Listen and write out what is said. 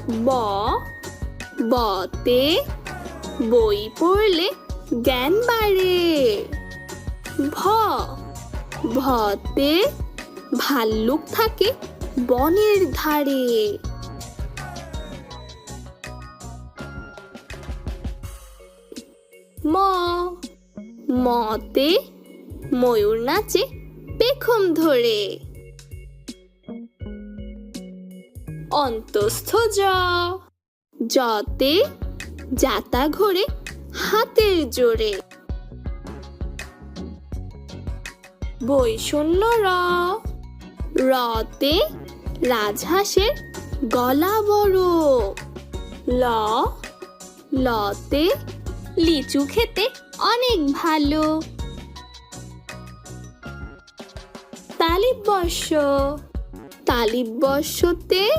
ব, বতে বই পড়লে জ্ঞান বাড়ে। ভ, ভতে ভাল্লুক থাকে বনের ধারে। ম, মতে ময়ূর নাচে পেখম ধরে। অন্তস্থ জ, জতে যাতা ঘোরে হাতের জোরে। বৈষণ্য র, রতে রাজহাঁসের গলা বড়। ল, লতে লিচু খেতে অনেক ভালো। তালিব বর্ষ, তালিব বর্ষতে